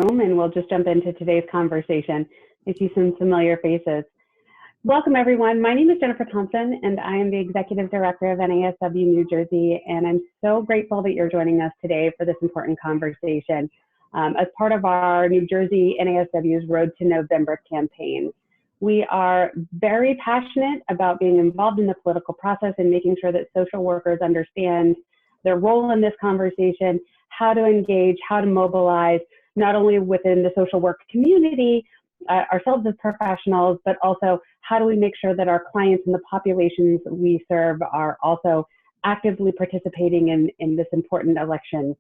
room, and we'll just jump into today's conversation. I see some familiar faces. Welcome, everyone. My name is Jennifer Thompson, and I am the Executive Director of NASW New Jersey, and I'm so grateful that you're joining us today for this important conversation as part of our New Jersey NASW's Road to November campaign. We are very passionate about being involved in the political process and making sure that social workers understand their role in this conversation, how to engage, how to mobilize, not only within the social work community, ourselves as professionals, but also how do we make sure that our clients and the populations we serve are also actively participating in this important election.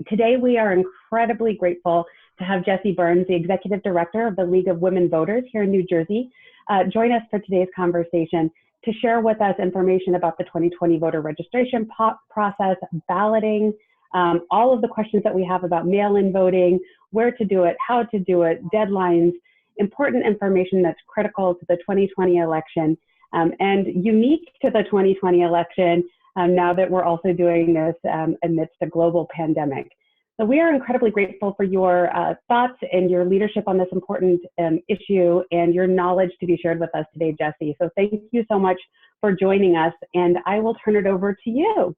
Today, we are incredibly grateful to have Jessie Burns, the Executive Director of the League of Women Voters here in New Jersey, join us for today's conversation to share with us information about the 2020 voter registration process, balloting, all of the questions that we have about mail-in voting, where to do it, how to do it, deadlines, important information that's critical to the 2020 election and unique to the 2020 election now that we're also doing this amidst a global pandemic. So we are incredibly grateful for your thoughts and your leadership on this important issue and your knowledge to be shared with us today, Jessie. So thank you so much for joining us, and I will turn it over to you.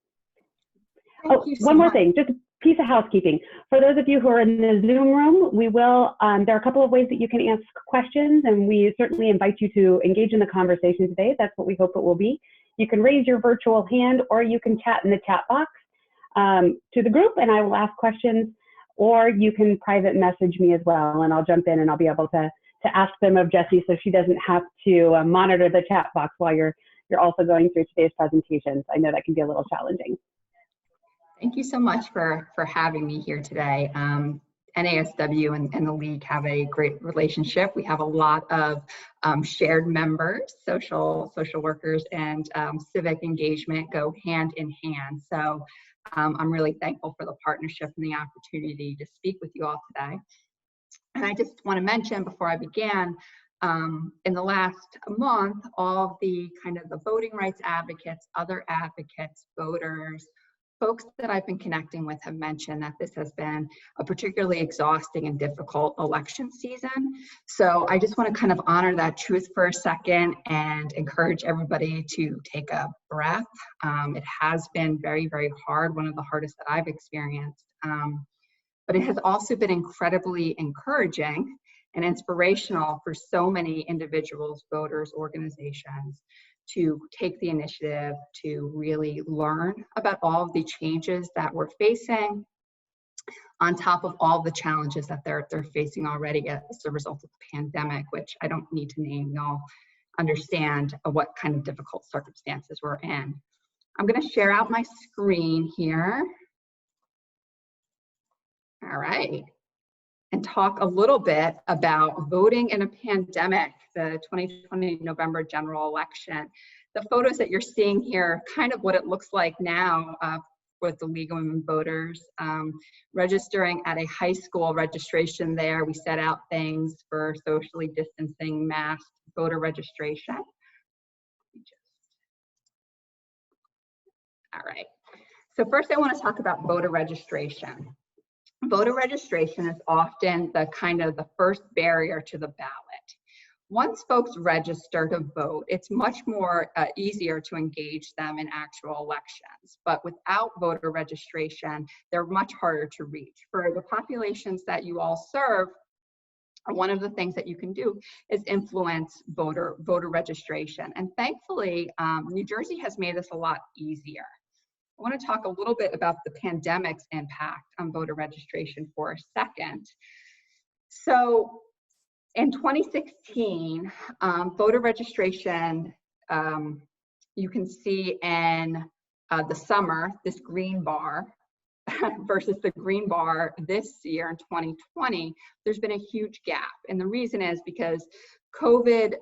One more thing, just a piece of housekeeping. For those of you who are in the Zoom room, we will, there are a couple of ways that you can ask questions, and we certainly invite you to engage in the conversation today. That's what we hope it will be. You can raise your virtual hand, or you can chat in the chat box to the group, and I will ask questions, or you can private message me as well, and I'll jump in and I'll be able to ask them of Jessie so she doesn't have to monitor the chat box while you're also going through today's presentations. I know that can be a little challenging. Thank you so much for having me here today. NASW and the League have a great relationship. We have a lot of shared members, social workers, and civic engagement go hand in hand. So I'm really thankful for the partnership and the opportunity to speak with you all today. And I just want to mention before I begin, in the last month, all of the the voting rights advocates, other advocates, voters, folks that I've been connecting with have mentioned that this has been a particularly exhausting and difficult election season. So I just want to honor that truth for a second and encourage everybody to take a breath. It has been very, very hard, one of the hardest that I've experienced. But it has also been incredibly encouraging and inspirational for so many individuals, voters, organizations, to take the initiative to really learn about all of the changes that we're facing on top of all the challenges that they're facing already as a result of the pandemic, which I don't need to name. Y'all understand what kind of difficult circumstances we're in. I'm going to share out my screen here. All right. And talk a little bit about voting in a pandemic, the 2020 November general election. The photos that you're seeing here, what it looks like now with the League of Women Voters, registering at a high school registration there. We set out things for socially distancing, masked voter registration. All right. So first I want to talk about voter registration. Voter registration is often the first barrier to the ballot. Once folks register to vote, it's much more easier to engage them in actual elections. But without voter registration, they're much harder to reach. For the populations that you all serve, one of the things that you can do is influence voter registration. And thankfully, New Jersey has made this a lot easier. I want to talk a little bit about the pandemic's impact on voter registration for a second. So in 2016, voter registration, you can see in the summer, this green bar versus the green bar this year in 2020, there's been a huge gap. And the reason is because COVID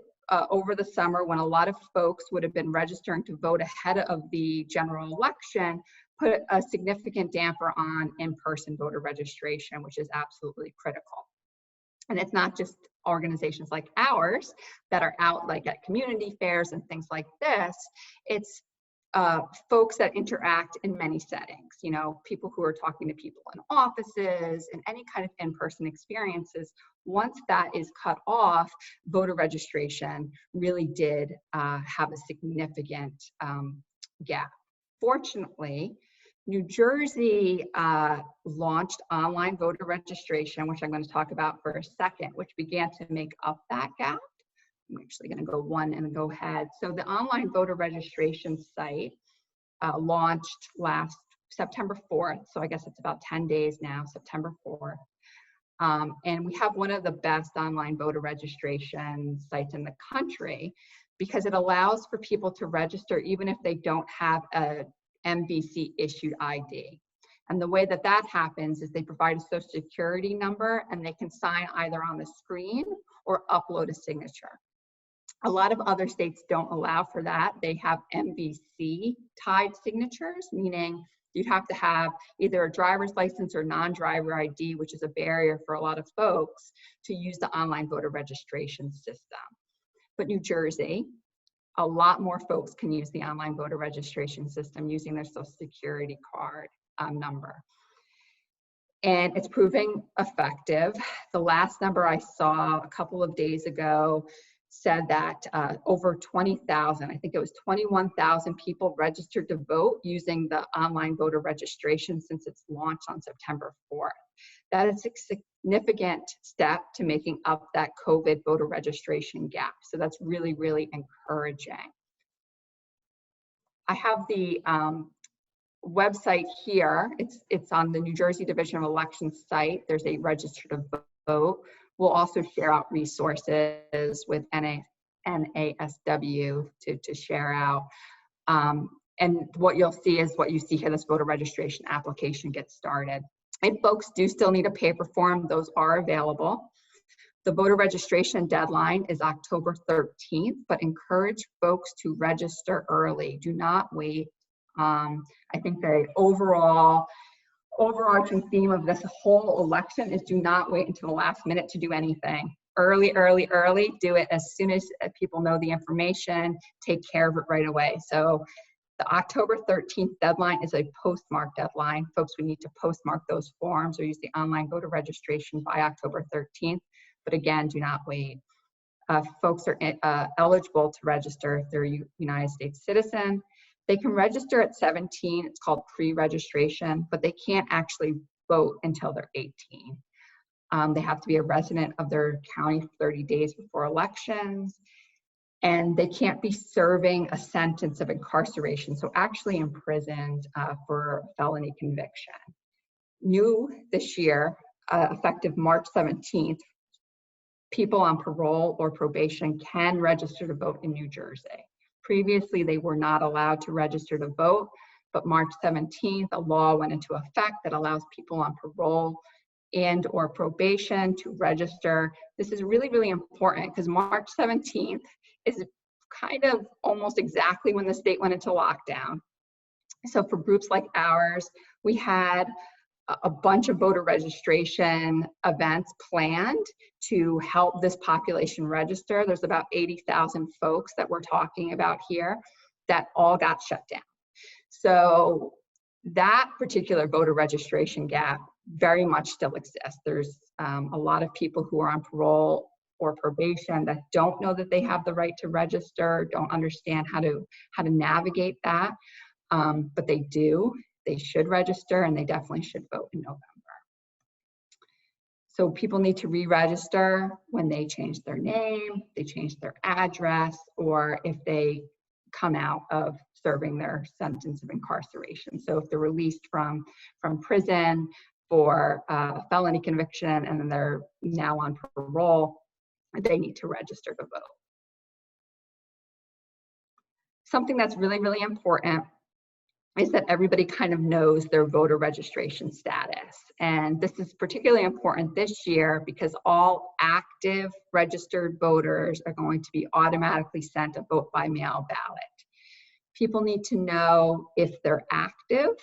over the summer, when a lot of folks would have been registering to vote ahead of the general election, put a significant damper on in-person voter registration, which is absolutely critical. And it's not just organizations like ours that are out at community fairs and things like this. It's folks that interact in many settings, you know, people who are talking to people in offices and any kind of in-person experiences. Once that is cut off, voter registration really did have a significant gap. Fortunately, New Jersey launched online voter registration, which I'm going to talk about for a second, which began to make up that gap. I'm actually going to go one and go ahead. So the online voter registration site launched last September 4th. So I guess it's about 10 days now, September 4th. And we have one of the best online voter registration sites in the country because it allows for people to register even if they don't have a MVC issued ID. And the way that that happens is they provide a social security number and they can sign either on the screen or upload a signature. A lot of other states don't allow for that. They have MVC tied signatures, meaning you'd have to have either a driver's license or non-driver ID, which is a barrier for a lot of folks to use the online voter registration system. But New Jersey, a lot more folks can use the online voter registration system using their social security card number. And it's proving effective. The last number I saw a couple of days ago said that over 20,000, I think it was 21,000 people registered to vote using the online voter registration since its launch on September 4th. That is a significant step to making up that COVID voter registration gap. So that's really, really encouraging. I have the website here. It's on the New Jersey Division of Elections site. There's a register to vote. We'll also share out resources with NASW to share out. And what you'll see is what you see here, this voter registration application gets started. If folks do still need a paper form, those are available. The voter registration deadline is October 13th, but encourage folks to register early. Do not wait. I think the overarching theme of this whole election is do not wait until the last minute to do anything. Early, early, early, do it as soon as people know the information, take care of it right away. So the October 13th deadline is a postmark deadline. Folks, we need to postmark those forms or use the online voter registration by October 13th. But again, do not wait. Folks are eligible to register if they're a United States citizen. They can register at 17, it's called pre-registration, but they can't actually vote until they're 18. They have to be a resident of their county 30 days before elections, and they can't be serving a sentence of incarceration, so actually imprisoned for felony conviction. New this year, effective March 17th, people on parole or probation can register to vote in New Jersey. Previously, they were not allowed to register to vote, but March 17th, a law went into effect that allows people on parole and or probation to register. This is really, really important because March 17th is kind of almost exactly when the state went into lockdown. So for groups like ours, we had a bunch of voter registration events planned to help this population register. There's about 80,000 folks that we're talking about here that all got shut down. So that particular voter registration gap very much still exists. There's a lot of people who are on parole or probation that don't know that they have the right to register, don't understand how to navigate that, but they do. They should register and they definitely should vote in November. So people need to re-register when they change their name, they change their address, or if they come out of serving their sentence of incarceration. So if they're released from prison for a felony conviction and then they're now on parole, they need to register to vote. Something that's really, really important is that everybody kind of knows their voter registration status. And this is particularly important this year because all active registered voters are going to be automatically sent a vote by mail ballot. People need to know if they're active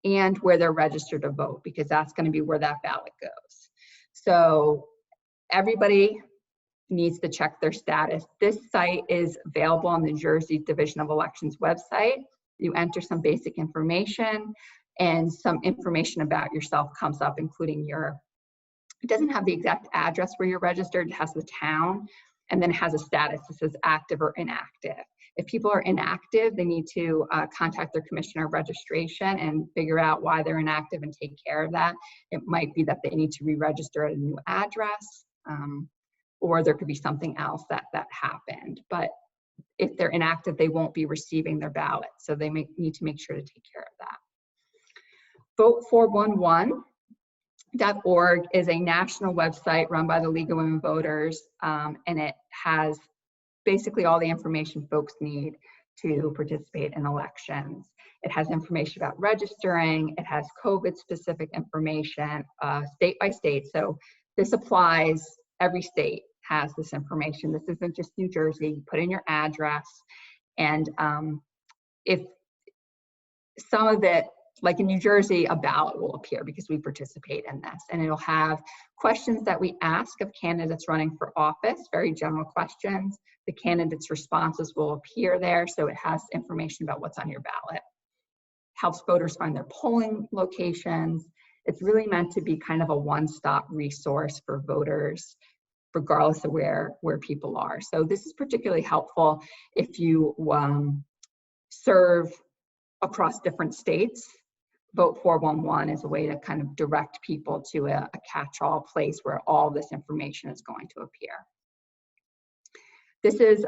and where they're registered to vote because that's going to be where that ballot goes. So everybody needs to check their status. This site is available on the New Jersey Division of Elections website. You enter some basic information, and some information about yourself comes up, including it doesn't have the exact address where you're registered, it has the town, and then it has a status that says active or inactive. If people are inactive, they need to contact their commissioner of registration and figure out why they're inactive and take care of that. It might be that they need to re-register at a new address, or there could be something else that happened. But if they're inactive, they won't be receiving their ballot, so they need to make sure to take care of that. Vote411.org is a national website run by the League of Women Voters, and it has basically all the information folks need to participate in elections. It has information about registering, it has COVID-specific information, state by state. So this applies, every state has this information. This isn't just New Jersey. You put in your address, and if some of it, like in New Jersey, a ballot will appear because we participate in this, and it'll have questions that we ask of candidates running for office, very general questions. The candidates' responses will appear there, so it has information about what's on your ballot. Helps voters find their polling locations. It's really meant to be kind of a one-stop resource for voters, regardless of where people are. So this is particularly helpful if you serve across different states. Vote411 is a way to kind of direct people to a catch-all place where all this information is going to appear. This is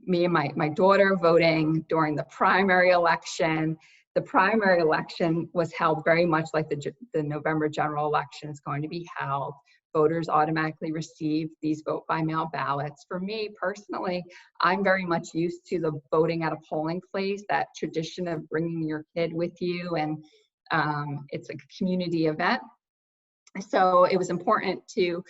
me and my daughter voting during the primary election. The primary election was held very much like the November general election is going to be held. Voters automatically receive these vote-by-mail ballots. For me personally, I'm very much used to the voting at a polling place, that tradition of bringing your kid with you, and it's a community event. So it was important to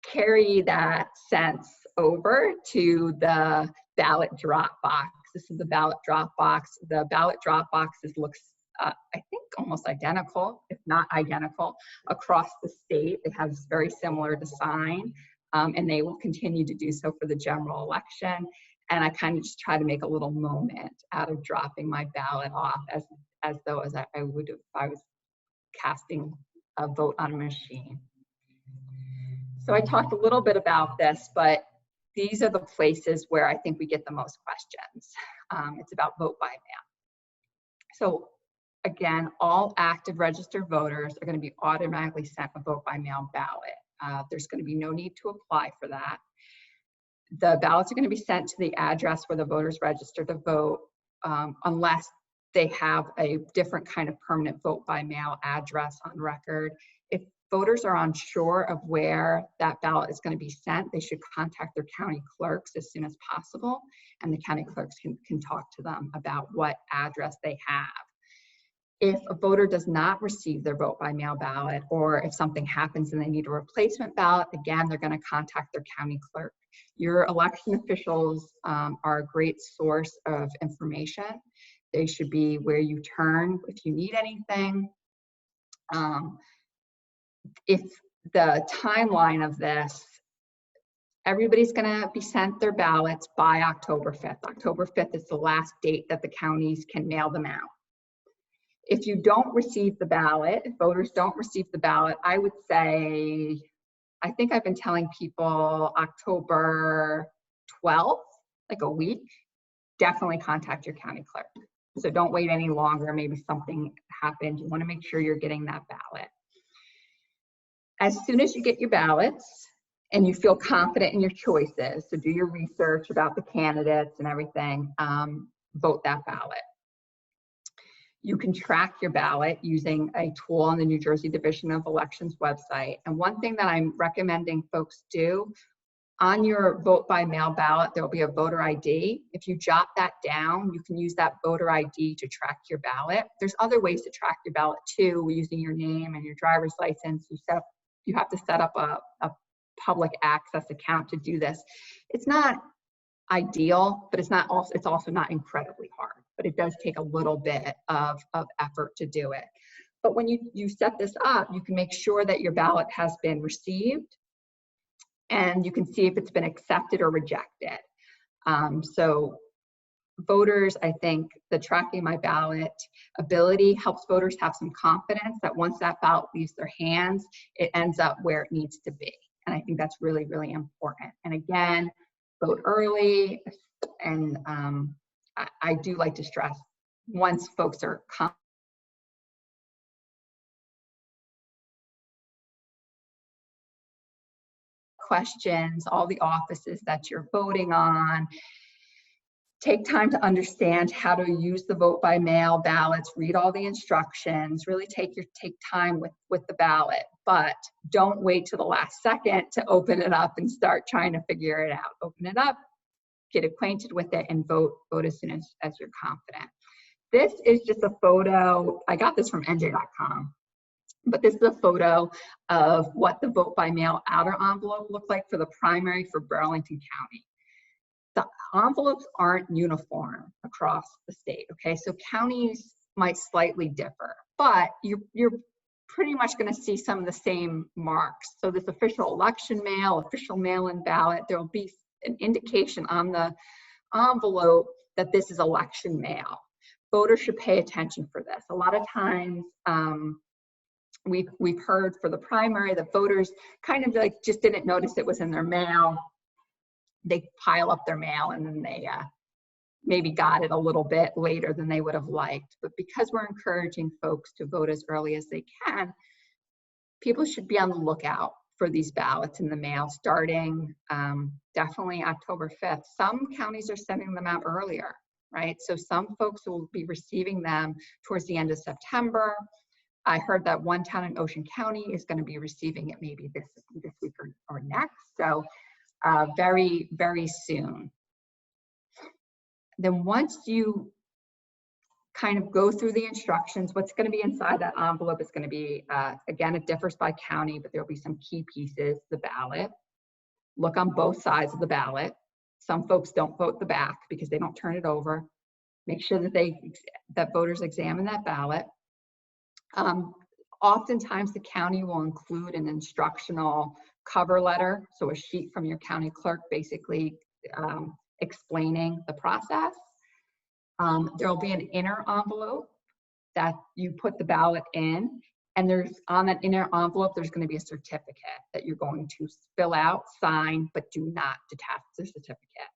carry that sense over to the ballot drop box. This is the ballot drop box. The ballot drop boxes looks I think almost identical, if not identical, across the state. It has very similar design, and they will continue to do so for the general election. And I kind of just try to make a little moment out of dropping my ballot off as though I would if I was casting a vote on a machine. So I talked a little bit about this, but these are the places where I think we get the most questions. It's about vote by mail. So again, all active registered voters are going to be automatically sent a vote by mail ballot. There's going to be no need to apply for that. The ballots are going to be sent to the address where the voters register to vote, unless they have a different kind of permanent vote by mail address on record. If voters are unsure of where that ballot is going to be sent, they should contact their county clerks as soon as possible, and the county clerks can talk to them about what address they have. If a voter does not receive their vote by mail ballot, or if something happens and they need a replacement ballot, again, they're going to contact their county clerk. Your election officials are a great source of information. They should be where you turn if you need anything. If the timeline of this, everybody's going to be sent their ballots by October 5th. October 5th is the last date that the counties can mail them out. If you don't receive the ballot, if voters don't receive the ballot, I would say, I think I've been telling people October 12th, like a week, definitely contact your county clerk. So don't wait any longer. Maybe something happened. You want to make sure you're getting that ballot. As soon as you get your ballots and you feel confident in your choices, so do your research about the candidates and everything, vote that ballot. You can track your ballot using a tool on the New Jersey Division of Elections website. And one thing that I'm recommending folks do, on your vote by mail ballot, there'll be a voter ID. If you jot that down, you can use that voter ID to track your ballot. There's other ways to track your ballot too, using your name and your driver's license. You have to set up a public access account to do this. It's not ideal, but it's also not incredibly hard, but it does take a little bit of effort to do it. But when you set this up, you can make sure that your ballot has been received, and you can see if it's been accepted or rejected. So voters, I think the tracking my ballot ability helps voters have some confidence that once that ballot leaves their hands, it ends up where it needs to be. And I think that's really, really important. And again, vote early. And I do like to stress, once folks are questions, all the offices that you're voting on, take time to understand how to use the vote by mail ballots, read all the instructions, really take time with the ballot, but don't wait till the last second to open it up and start trying to figure it out. Open it up, get acquainted with it, and vote as soon as you're confident. This is just a photo. I got this from NJ.com. But this is a photo of what the vote by mail outer envelope looked like for the primary for Burlington County. The envelopes aren't uniform across the state, okay? So counties might slightly differ, but you're pretty much gonna see some of the same marks. So this official election mail, official mail-in ballot, there'll be an indication on the envelope that this is election mail. Voters should pay attention for this. A lot of times, we've heard for the primary that voters kind of like just didn't notice it was in their mail. They pile up their mail and then they maybe got it a little bit later than they would have liked. But because we're encouraging folks to vote as early as they can, people should be on the lookout for these ballots in the mail starting definitely October 5th. Some counties are sending them out earlier, right? So some folks will be receiving them towards the end of September. I heard that one town in Ocean County is going to be receiving it maybe this week or next. So very, very soon. Then once you kind of go through the instructions, what's going to be inside that envelope is going to be, again, it differs by county, but there'll be some key pieces. The ballot. Look on both sides of the ballot. Some folks don't vote the back because they don't turn it over. Make sure that voters examine that ballot. Oftentimes the county will include an instructional cover letter, so a sheet from your county clerk basically explaining the process. There'll be an inner envelope that you put the ballot in, and on that inner envelope there's going to be a certificate that you're going to fill out, sign, but do not detach the certificate.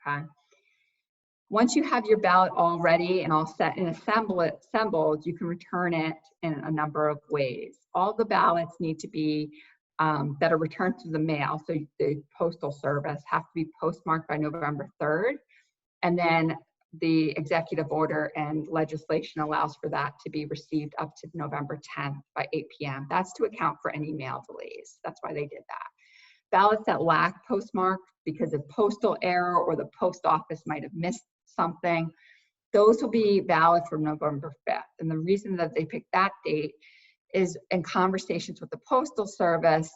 Okay. Once you have your ballot all ready and all set and assembled, you can return it in a number of ways. All the ballots need to be that are returned to the mail, so the Postal Service, have to be postmarked by November 3rd. And then the executive order and legislation allows for that to be received up to November 10th by 8 p.m. That's to account for any mail delays. That's why they did that. Ballots that lack postmark because of postal error or the post office might have missed something, those will be valid from November 5th. And the reason that they picked that date is in conversations with the Postal Service,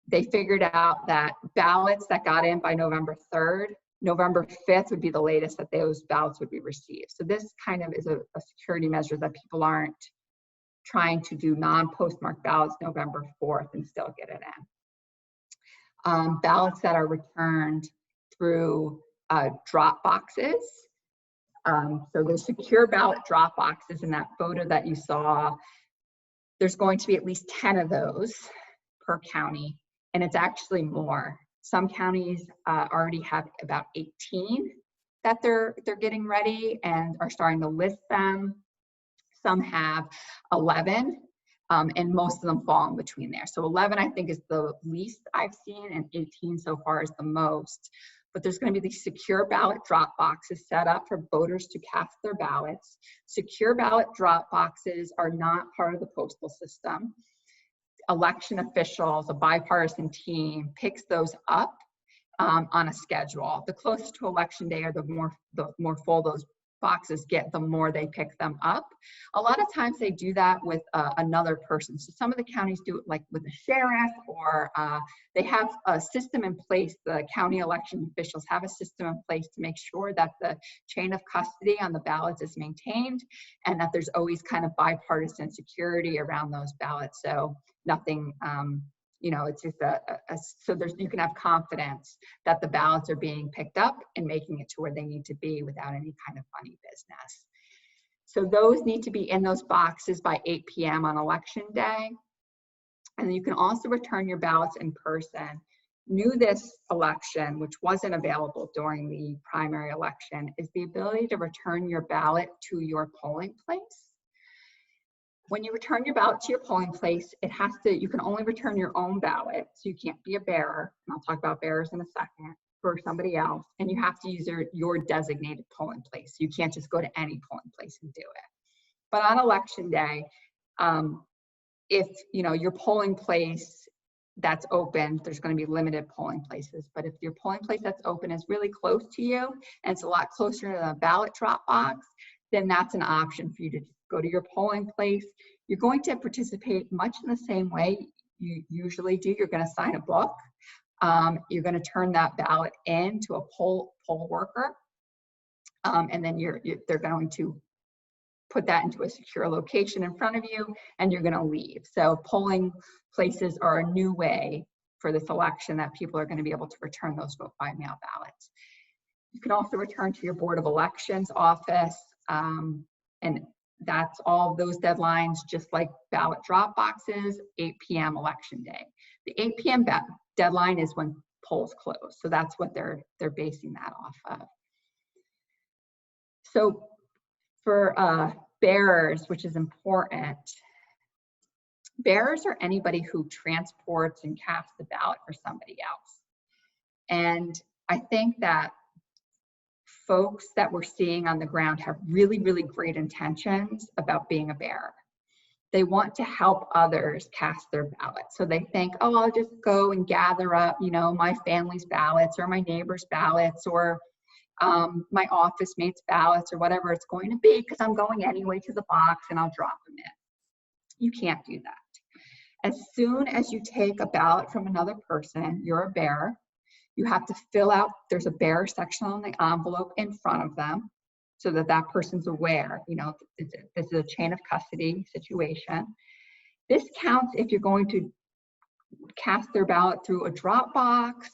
they figured out that ballots that got in by November 3rd, November 5th would be the latest that those ballots would be received. So this kind of is a security measure that people aren't trying to do non-postmarked ballots November 4th and still get it in. Ballots that are returned through drop boxes. So the secure ballot drop boxes in that photo that you saw, there's going to be at least 10 of those per county, and it's actually more. Some counties already have about 18 that they're getting ready and are starting to list them. Some have 11, and most of them fall in between there. So 11, I think, is the least I've seen, and 18 so far is the most. But there's going to be these secure ballot drop boxes set up for voters to cast their ballots. Secure ballot drop boxes are not part of the postal system. Election officials, a bipartisan team, picks those up on a schedule. The closer to election day, or the more full those boxes get, the more they pick them up. A lot of times they do that with another person. So some of the counties do it like with a sheriff, or they have a system in place. The county election officials have a system in place to make sure that the chain of custody on the ballots is maintained, and that there's always kind of bipartisan security around those ballots, so nothing you know, it's just so you can have confidence that the ballots are being picked up and making it to where they need to be without any kind of funny business. So those need to be in those boxes by 8 p.m. on election day. And you can also return your ballots in person. New this election, which wasn't available during the primary election, is the ability to return your ballot to your polling place. When you return your ballot to your polling place, you can only return your own ballot, so you can't be a bearer, and I'll talk about bearers in a second, for somebody else, and you have to use your designated polling place. You can't just go to any polling place and do it. But on election day, if you know your polling place that's open, there's going to be limited polling places, but if your polling place that's open is really close to you and it's a lot closer to the ballot drop box, then that's an option for you to go to your polling place. You're going to participate much in the same way you usually do. You're going to sign a book. You're going to turn that ballot in to a poll worker, and then they're going to put that into a secure location in front of you, and you're going to leave. So polling places are a new way for this election that people are going to be able to return those vote by mail ballots. You can also return to your Board of Elections office, and that's all those deadlines, just like ballot drop boxes, 8 p.m. election day. The 8 p.m. deadline is when polls close, so that's what they're basing that off of. So for bearers, which is important, bearers are anybody who transports and casts the ballot for somebody else. And I think that folks that we're seeing on the ground have really, really great intentions about being a bearer. They want to help others cast their ballots. So they think, oh, I'll just go and gather up, you know, my family's ballots or my neighbor's ballots or my office mate's ballots or whatever it's going to be, because I'm going anyway to the box and I'll drop them in. You can't do that. As soon as you take a ballot from another person, you're a bearer. You have to fill out, there's a bearer section on the envelope in front of them so that that person's aware, you know, this is a chain of custody situation. This counts if you're going to cast their ballot through a drop box,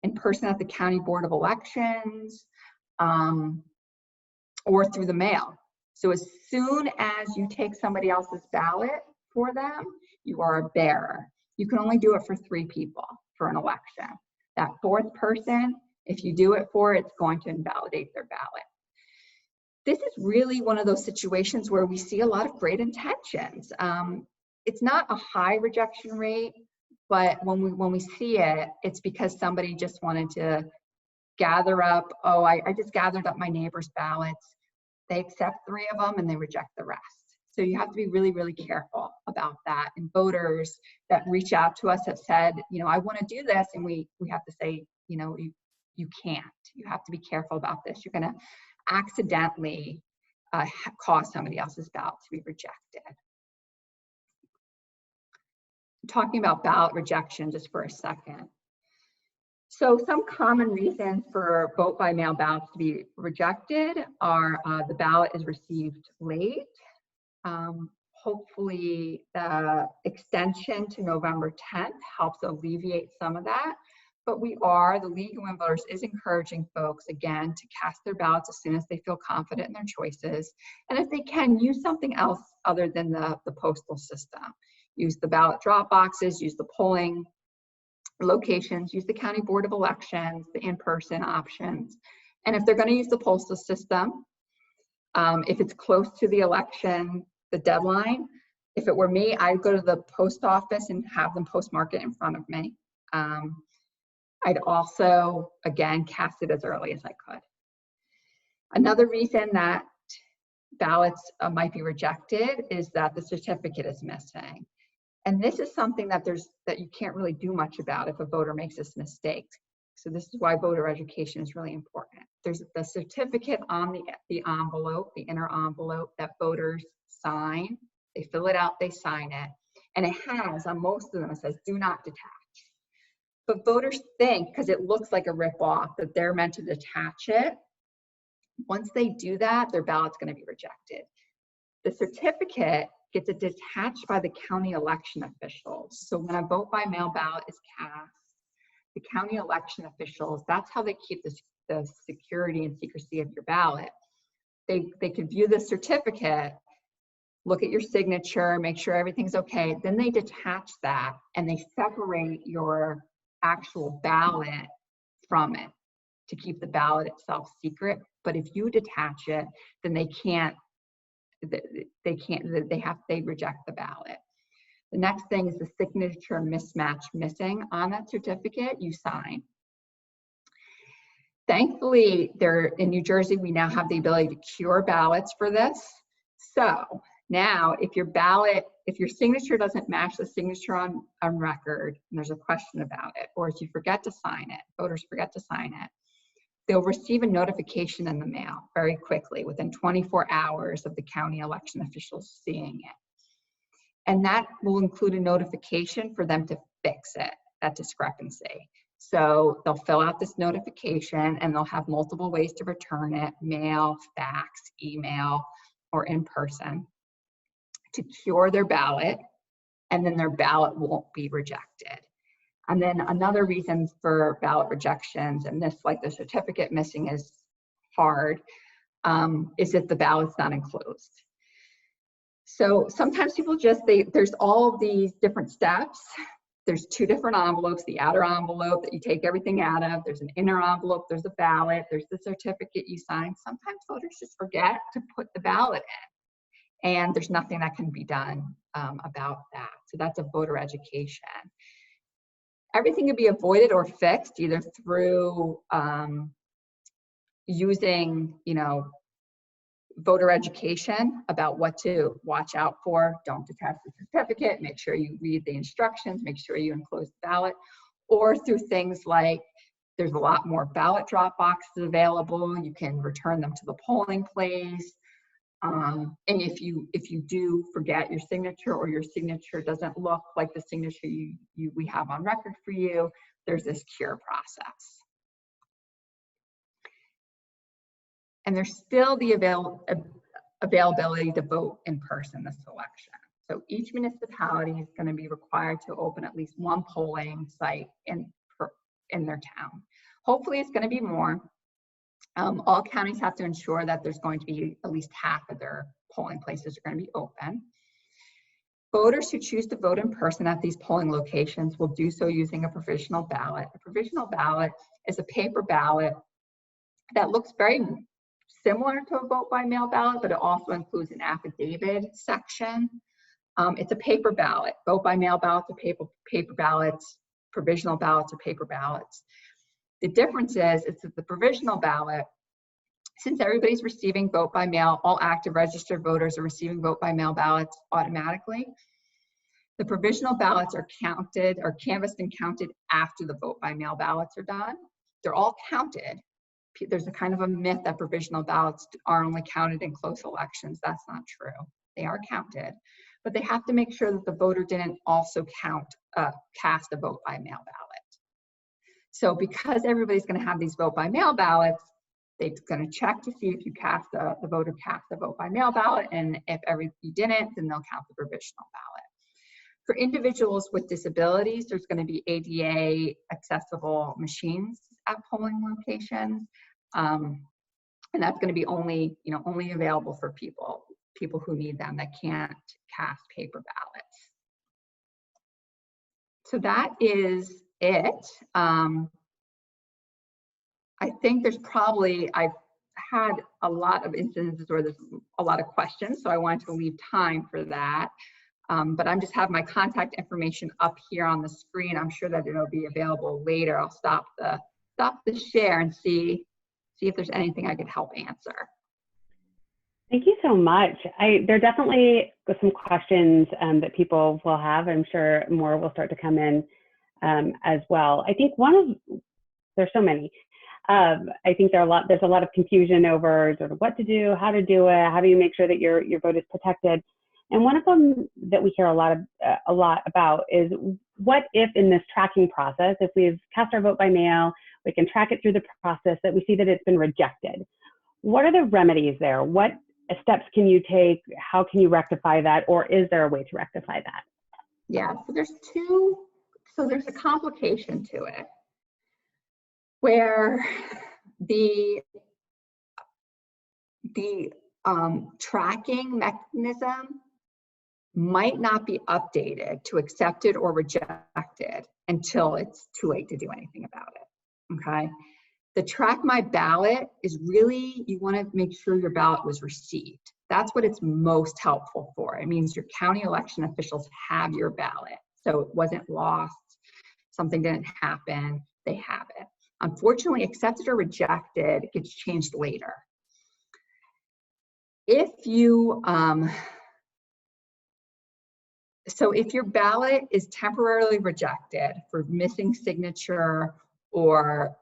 in person at the County Board of Elections, or through the mail. So as soon as you take somebody else's ballot for them, you are a bearer. You can only do it for 3 people for an election. That 4th person, if you do it for, it's going to invalidate their ballot. This is really one of those situations where we see a lot of great intentions. It's not a high rejection rate, but when we see it, it's because somebody just wanted to gather up, oh, I just gathered up my neighbor's ballots. They accept 3 of them and they reject the rest. So you have to be really, really careful about that. And voters that reach out to us have said, you know, I want to do this. And we have to say, you know, you can't. You have to be careful about this. You're going to accidentally cause somebody else's ballot to be rejected. Talking about ballot rejection just for a second. So some common reasons for vote by mail ballots to be rejected are the ballot is received late. Hopefully the extension to November 10th helps alleviate some of that. But the League of Women Voters is encouraging folks, again, to cast their ballots as soon as they feel confident in their choices. And if they can, use something else other than the postal system. Use the ballot drop boxes, use the polling locations, use the County Board of Elections, the in-person options. And if they're going to use the postal system, if it's close to the election, the deadline, if it were me, I'd go to the post office and have them postmark it in front of me. I'd also, again, cast it as early as I could. Another reason that ballots might be rejected is that the certificate is missing. And this is something that you can't really do much about if a voter makes this mistake. So this is why voter education is really important. There's the certificate on the envelope, the inner envelope that voters sign. They fill it out, they sign it. And it has, on most of them, it says, do not detach. But voters think, because it looks like a rip-off, that they're meant to detach it. Once they do that, their ballot's going to be rejected. The certificate gets detached by the county election officials. So when a vote by mail ballot is cast, the county election officials, that's how they keep the security and secrecy of your ballot. They could view the certificate, look at your signature, make sure everything's okay. Then they detach that and they separate your actual ballot from it to keep the ballot itself secret. But if you detach it, then they reject the ballot. The next thing is the signature mismatch missing on that certificate you sign. Thankfully, in New Jersey, we now have the ability to cure ballots for this. So now if your signature doesn't match the signature on record, and there's a question about it, or if you forget to sign it, voters forget to sign it, they'll receive a notification in the mail very quickly, within 24 hours of the county election officials seeing it. And that will include a notification for them to fix it, that discrepancy. So they'll fill out this notification and they'll have multiple ways to return it: mail, fax, email, or in person, to cure their ballot, and then their ballot won't be rejected. And then another reason for ballot rejections, and this, like the certificate missing, is hard, is if the ballot's not enclosed. So sometimes people there's all of these different steps. There's two different envelopes: the outer envelope that you take everything out of, there's an inner envelope, there's a ballot, there's the certificate you sign. Sometimes voters just forget to put the ballot in, and there's nothing that can be done about that. So that's a voter education. Everything can be avoided or fixed either through using, voter education about what to watch out for. Don't detach the certificate, make sure you read the instructions, make sure you enclose the ballot, or through things like there's a lot more ballot drop boxes available. You can return them to the polling place. And if you do forget your signature, or your signature doesn't look like the signature we have on record for you, there's this cure process. And there's still the availability to vote in person this election. So each municipality is going to be required to open at least one polling site in their town. Hopefully it's going to be more. All counties have to ensure that there's going to be at least half of their polling places are going to be open. Voters who choose to vote in person at these polling locations will do so using a provisional ballot. A provisional ballot is a paper ballot that looks very similar to a vote by mail ballot, but it also includes an affidavit section. It's a paper ballot. Vote by mail ballots are paper ballots. Provisional ballots are paper ballots. The difference is it's that the provisional ballot, since everybody's receiving vote by mail, all active registered voters are receiving vote by mail ballots automatically. The provisional ballots are counted, or canvassed and counted after the vote by mail ballots are done. They're all counted. There's a kind of a myth that provisional ballots are only counted in close elections. That's not true. They are counted, but they have to make sure that the voter didn't also cast a vote by mail ballot. So because everybody's going to have these vote by mail ballots, they're going to check to see if the voter cast a vote by mail ballot, and if you didn't, then they'll count the provisional ballot. For individuals with disabilities, there's going to be ADA accessible machines at polling locations, and that's going to be only available for people who need them, that can't cast paper ballots. So that is it. I think I've had a lot of instances where there's a lot of questions, so I wanted to leave time for that. But I'm just have my contact information up here on the screen. I'm sure that it'll be available later. I'll stop the share and see if there's anything I could help answer. Thank you so much. There are definitely some questions that people will have. I'm sure more will start to come in as well. I think there's so many. I think there's a lot of confusion over sort of what to do, how to do it, how do you make sure that your vote is protected. And one of them that we hear a lot about is, what if in this tracking process, if we've cast our vote by mail, we can track it through the process, that we see that it's been rejected. What are the remedies there? What steps can you take? How can you rectify that? Or is there a way to rectify that? Yeah, so there's a complication to it where the tracking mechanism might not be updated to accepted or rejected until it's too late to do anything about it, okay? The Track My Ballot is really, you want to make sure your ballot was received. That's what it's most helpful for. It means your county election officials have your ballot. So it wasn't lost, something didn't happen, they have it. Unfortunately, accepted or rejected gets changed later. If you, so if your ballot is temporarily rejected for missing signature or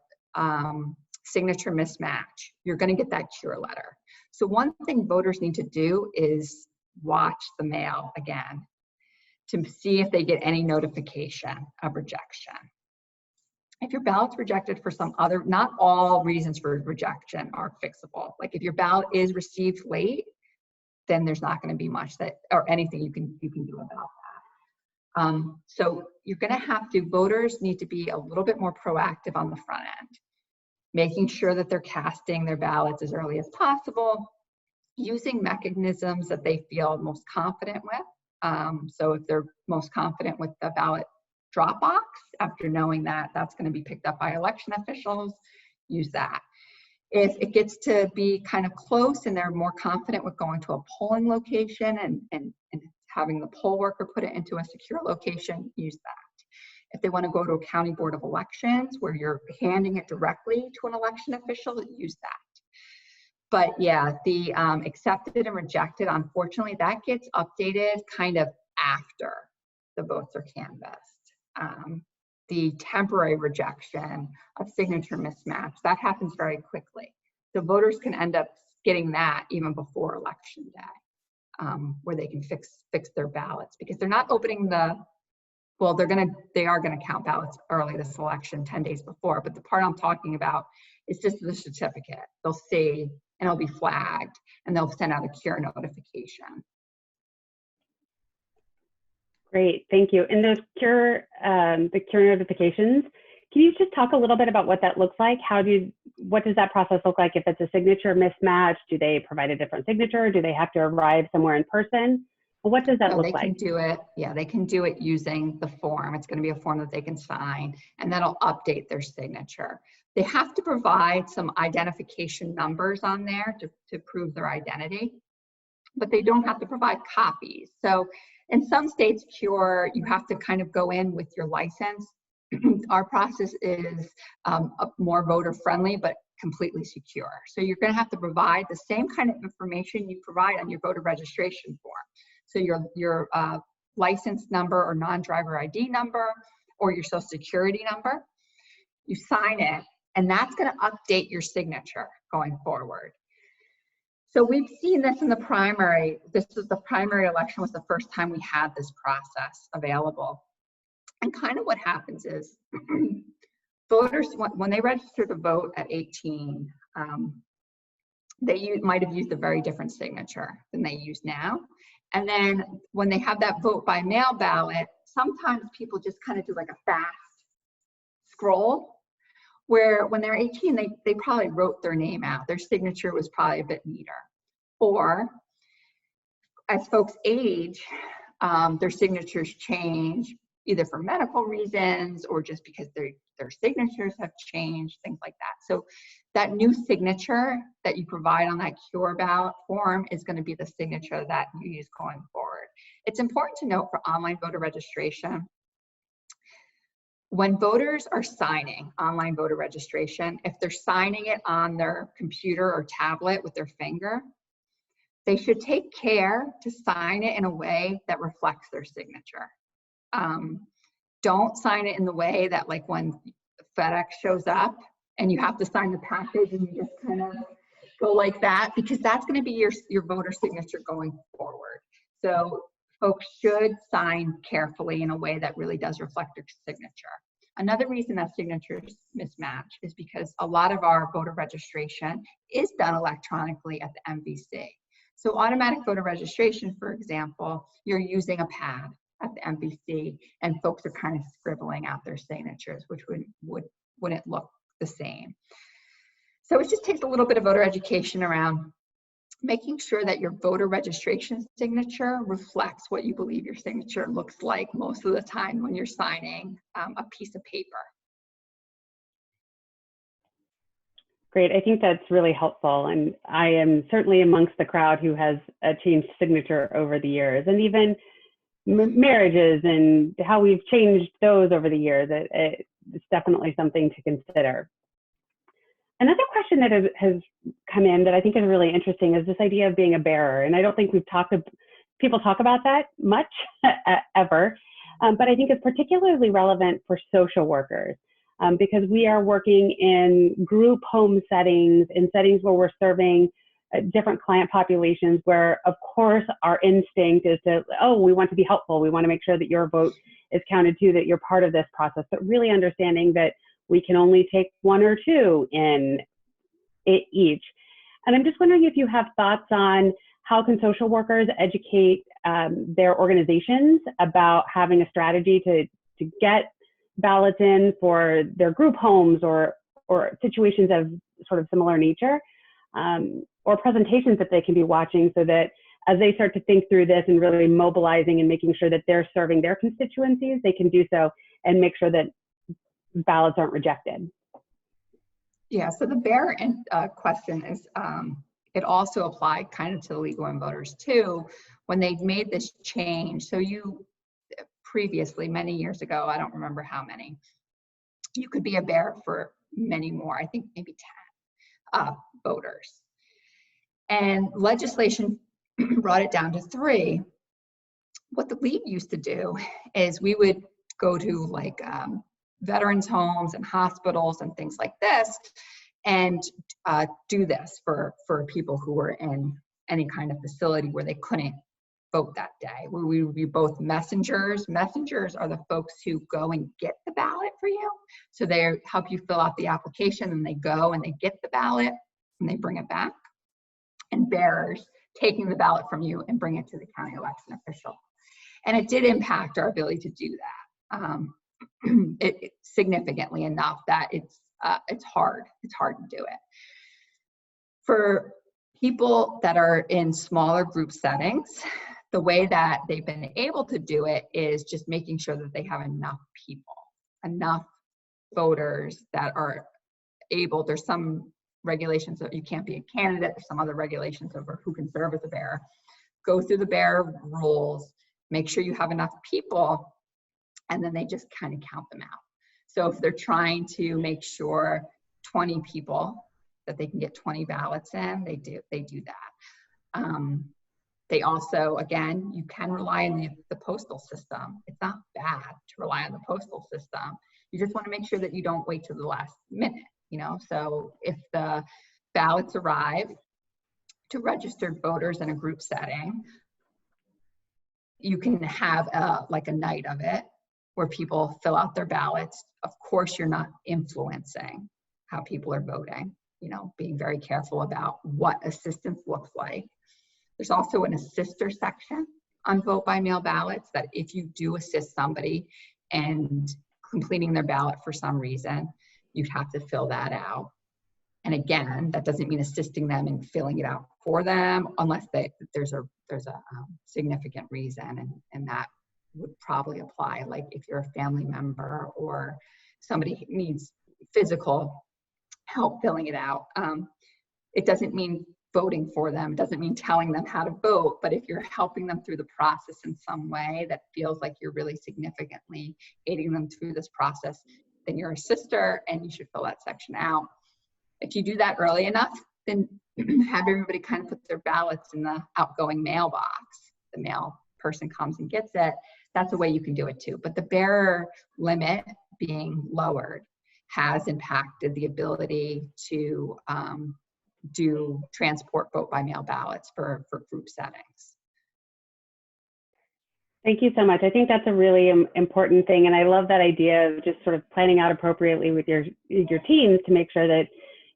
signature mismatch, you're going to get that cure letter. So one thing voters need to do is watch the mail again to see if they get any notification of rejection. If your ballot's rejected for some other, not all reasons for rejection are fixable. Like if your ballot is received late, then there's not going to be much that, or anything you can do about that. So you're going to have to, voters need to be a little bit more proactive on the front end, making sure that they're casting their ballots as early as possible, using mechanisms that they feel most confident with. So if they're most confident with the ballot drop box, after knowing that that's going to be picked up by election officials, use that. If it gets to be kind of close and they're more confident with going to a polling location and having the poll worker put it into a secure location, use that. If they want to go to a county board of elections where you're handing it directly to an election official, use that. But yeah, the accepted and rejected, unfortunately, that gets updated kind of after the votes are canvassed. The temporary rejection of signature mismatch, that happens very quickly. So voters can end up getting that even before election day, where they can fix their ballots, because they're not opening the, well, they are gonna count ballots early this election 10 days before, but the part I'm talking about is just the certificate. They'll see, and it'll be flagged, and they'll send out a cure notification. Great, thank you. And those the cure notifications, can you just talk a little bit about what that looks like? What does that process look like if it's a signature mismatch? Do they provide a different signature? Do they have to arrive somewhere in person? What does that look like? They can do it, yeah, they can do it using the form. It's going to be a form that they can sign, and that'll update their signature. They have to provide some identification numbers on there to prove their identity, but they don't have to provide copies. So in some states, cure, you have to kind of go in with your license. Our process is more voter friendly, but completely secure. So you're going to have to provide the same kind of information you provide on your voter registration form. So your license number or non-driver ID number or your social security number, you sign it, and that's going to update your signature going forward. So we've seen this in the primary. This was the primary election, was the first time we had this process available. And kind of what happens is voters, when they register to vote at 18, they might have used a very different signature than they use now. And then when they have that vote by mail ballot, sometimes people just kind of do like a fast scroll, where when they're 18, they probably wrote their name out. Their signature was probably a bit neater. Or as folks age, their signatures change, either for medical reasons or just because their signatures have changed, things like that. So that new signature that you provide on that cure ballot form is going to be the signature that you use going forward. It's important to note for online voter registration, when voters are signing online voter registration, if they're signing it on their computer or tablet with their finger, they should take care to sign it in a way that reflects their signature. Don't sign it in the way that, like, when FedEx shows up and you have to sign the package and you just kind of go like that, because that's going to be your voter signature going forward. So folks should sign carefully in a way that really does reflect their signature. Another reason that signatures mismatch is because a lot of our voter registration is done electronically at the MVC. So automatic voter registration, for example, you're using a pad at the MPC and folks are kind of scribbling out their signatures, which wouldn't look the same. So it just takes a little bit of voter education around making sure that your voter registration signature reflects what you believe your signature looks like most of the time when you're signing a piece of paper. Great, I think that's really helpful. And I am certainly amongst the crowd who has changed signature over the years, and even marriages and how we've changed those over the years. It's definitely something to consider. Another question that has come in that I think is really interesting is this idea of being a bearer. And I don't think people talk about that much ever, but I think it's particularly relevant for social workers because we are working in group home settings, in settings where we're serving different client populations, where of course our instinct is to, oh, we want to be helpful. We want to make sure that your vote is counted too, that you're part of this process, but really understanding that we can only take one or two in each. And I'm just wondering if you have thoughts on how can social workers educate their organizations about having a strategy to get ballots in for their group homes or situations of sort of similar nature, or presentations that they can be watching so that as they start to think through this and really mobilizing and making sure that they're serving their constituencies, they can do so and make sure that ballots aren't rejected. Yeah, so the bearer question is, it also applied kind of to the legal in voters too, when they made this change. So you previously, many years ago, I don't remember how many, you could be a bearer for many more, I think maybe 10 voters. And legislation brought it down to 3. What the league used to do is we would go to like veterans homes and hospitals and things like this and do this for people who were in any kind of facility where they couldn't vote that day. We would be both messengers. Messengers are the folks who go and get the ballot for you. So they help you fill out the application and they go and they get the ballot and they bring it back. And bearers taking the ballot from you and bring it to the county election official. And it did impact our ability to do that. It significantly enough that it's hard to do it. For people that are in smaller group settings, the way that they've been able to do it is just making sure that they have enough people, enough voters that are able. There's some regulations that you can't be a candidate. There's some other regulations over who can serve as a bearer. Go through the bearer rules, make sure you have enough people, and then they just kind of count them out. So if they're trying to make sure 20 people that they can get 20 ballots in, they do that. They also, again, you can rely on the postal system. It's not bad to rely on the postal system. You just want to make sure that you don't wait till the last minute, you know? So if the ballots arrive to registered voters in a group setting, you can have like a night of it where people fill out their ballots. Of course, you're not influencing how people are voting, you know, being very careful about what assistance looks like. There's also an assister section on vote by mail ballots that if you do assist somebody and completing their ballot for some reason, you'd have to fill that out. And again, that doesn't mean assisting them in filling it out for them unless there's a significant reason, and that would probably apply like if you're a family member or somebody needs physical help filling it out. It doesn't mean voting for them. It doesn't mean telling them how to vote, but if you're helping them through the process in some way that feels like you're really significantly aiding them through this process, then you're a sister and you should fill that section out. If you do that early enough, then have everybody kind of put their ballots in the outgoing mailbox. The mail person comes and gets it. That's a way you can do it too. But the bearer limit being lowered has impacted the ability to do transport vote by mail ballots for group settings. Thank you so much. I think that's a really important thing. And I love that idea of just sort of planning out appropriately with your teams to make sure that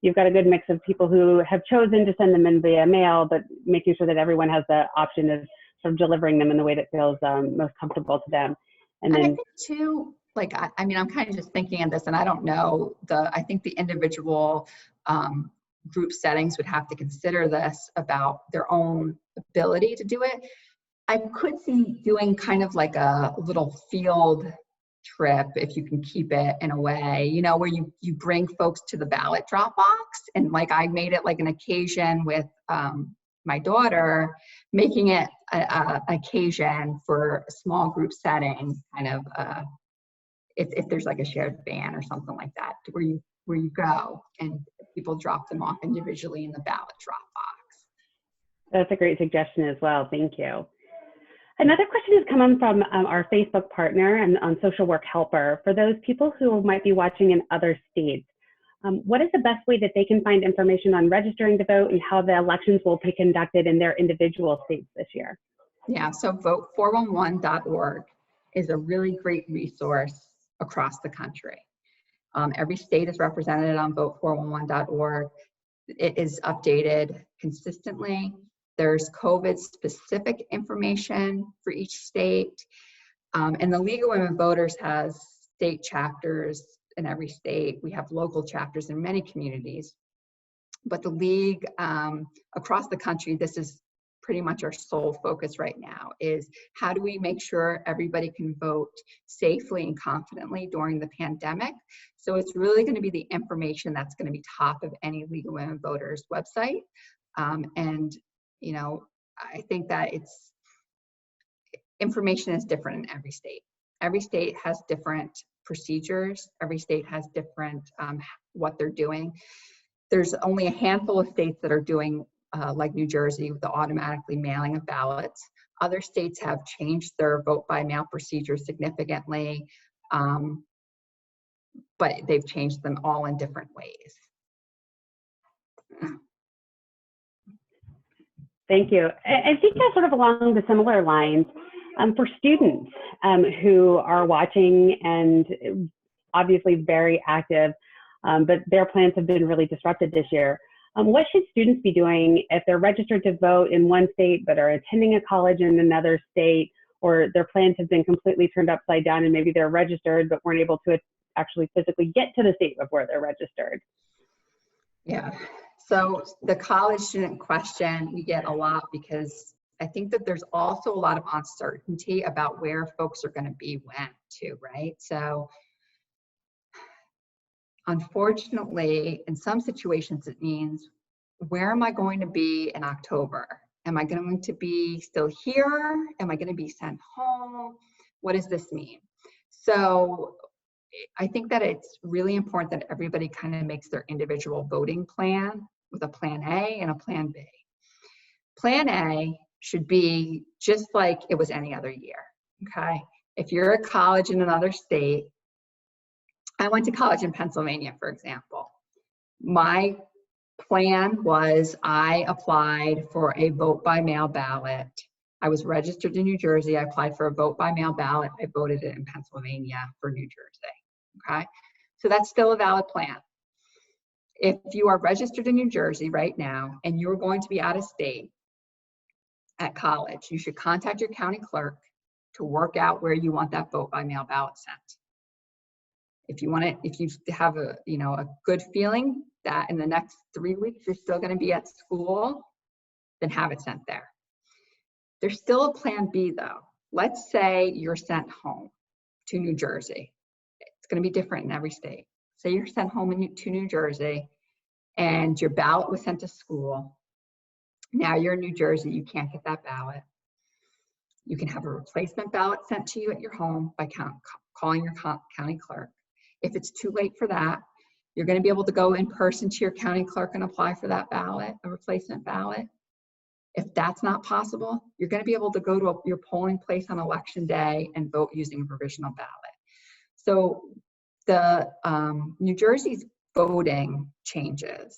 you've got a good mix of people who have chosen to send them in via mail, but making sure that everyone has the option of sort of delivering them in the way that feels most comfortable to them. And I think too, like, I mean, I'm kind of just thinking of this, and I don't know, I think the individual group settings would have to consider this about their own ability to do it. I could see doing kind of like a little field trip, if you can keep it in a way, you know, where you bring folks to the ballot drop box, and like I made it like an occasion with my daughter, making it an occasion for a small group setting, kind of if there's like a shared van or something like that, where you go and people drop them off individually in the ballot drop box. That's a great suggestion as well. Thank you. Another question has come in from our Facebook partner and on Social Work Helper. For those people who might be watching in other states, what is the best way that they can find information on registering to vote and how the elections will be conducted in their individual states this year? Yeah, so vote411.org is a really great resource across the country. Every state is represented on vote411.org. It is updated consistently. There's COVID-specific information for each state. And the League of Women Voters has state chapters in every state. We have local chapters in many communities. But the League across the country, this is pretty much our sole focus right now, is how do we make sure everybody can vote safely and confidently during the pandemic? So it's really going to be the information that's going to be top of any League of Women Voters website. And you know, I think that information is different in every state. Every state has different procedures. Every state has different what they're doing. There's only a handful of states that are doing like New Jersey with the automatically mailing of ballots. Other states have changed their vote by mail procedures significantly, but they've changed them all in different ways. Thank you. I think that's sort of along the similar lines for students who are watching and obviously very active, but their plans have been really disrupted this year. What should students be doing if they're registered to vote in one state but are attending a college in another state, or their plans have been completely turned upside down and maybe they're registered but weren't able to actually physically get to the state of where they're registered? Yeah. So the college student question we get a lot, because I think that there's also a lot of uncertainty about where folks are going to be when too, right? So unfortunately, in some situations, it means, where am I going to be in October? Am I going to be still here? Am I going to be sent home? What does this mean? So I think that it's really important that everybody kind of makes their individual voting plan with a plan A and a plan B. Plan A should be just like it was any other year, okay? If you're at college in another state, I went to college in Pennsylvania, for example. My plan was I applied for a vote by mail ballot. I was registered in New Jersey. I applied for a vote by mail ballot. I voted it in Pennsylvania for New Jersey, okay? So that's still a valid plan. If you are registered in New Jersey right now and you're going to be out of state at college, you should contact your county clerk to work out where you want that vote by mail ballot sent. If you have a good feeling that in the next 3 weeks you're still going to be at school, then have it sent there. There's still a plan B though. Let's say you're sent home to New Jersey. It's going to be different in every state. Say you're sent home to New Jersey and your ballot was sent to school. Now you're in New Jersey, you can't get that ballot. You can have a replacement ballot sent to you at your home by calling your county clerk. If it's too late for that, you're going to be able to go in person to your county clerk and apply for that ballot, a replacement ballot. If that's not possible, you're going to be able to go to your polling place on election day and vote using a provisional ballot. So the New Jersey's voting changes,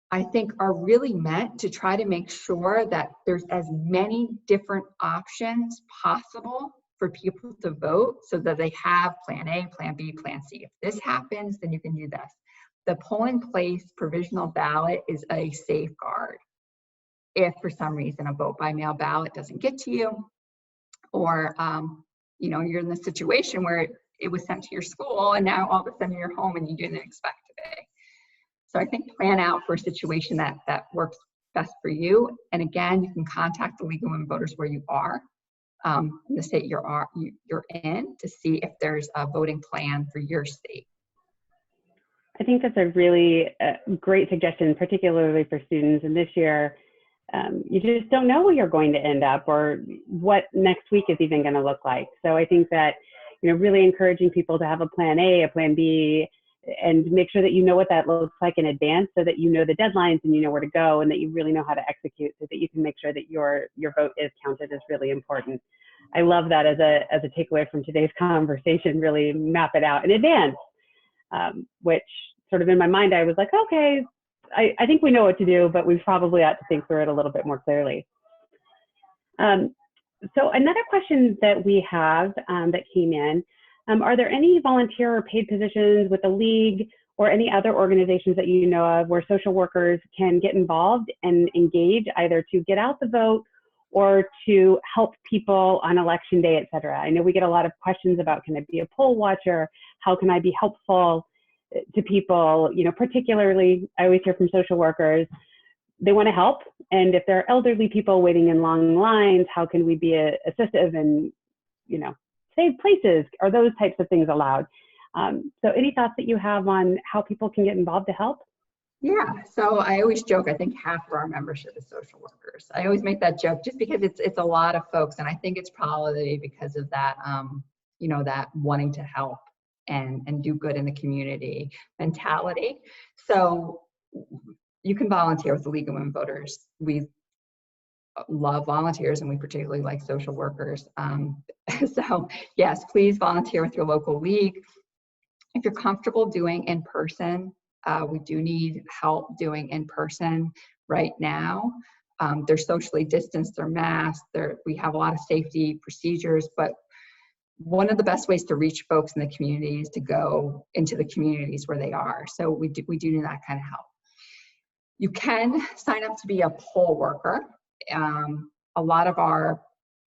I think, are really meant to try to make sure that there's as many different options possible for people to vote, so that they have plan A, plan B, plan C. If this happens, then you can do this. the polling place provisional ballot is a safeguard. If for some reason a vote by mail ballot doesn't get to you, or you know, you're in the situation where it was sent to your school and now all of a sudden you're home and you didn't expect it. So I think plan out for a situation that works best for you. And again, you can contact the League of Women Voters where you are, in the state you're in, to see if there's a voting plan for your state. I think that's a really great suggestion, particularly for students. And this year, you just don't know where you're going to end up or what next week is even going to look like. So I think that, you know, really encouraging people to have a plan A, a plan B, and make sure that you know what that looks like in advance, so that you know the deadlines and you know where to go, and that you really know how to execute, so that you can make sure that your vote is counted, is really important. I love that as a takeaway from today's conversation. Really map it out in advance, which sort of in my mind I was like, okay, I think we know what to do, but we probably ought to think through it a little bit more clearly. So another question that we have that came in, are there any volunteer or paid positions with the League or any other organizations that you know of where social workers can get involved and engage, either to get out the vote or to help people on election day, et cetera? I know we get a lot of questions about, can I be a poll watcher? How can I be helpful to people? You know, particularly, I always hear from social workers, they want to help. And if there are elderly people waiting in long lines, how can we be assistive and, you know, save places? Are those types of things allowed? So any thoughts that you have on how people can get involved to help? Yeah, so I always joke, I think half of our membership is social workers. I always make that joke just because it's a lot of folks, and I think it's probably because of that, you know, that wanting to help and do good in the community mentality. So you can volunteer with the League of Women Voters. We love volunteers, and we particularly like social workers. So yes, please volunteer with your local league. If you're comfortable doing in person, we do need help doing in person right now. They're socially distanced, they're masked, we have a lot of safety procedures, but one of the best ways to reach folks in the community is to go into the communities where they are. So we do need that kind of help. You can sign up to be a poll worker. A lot of our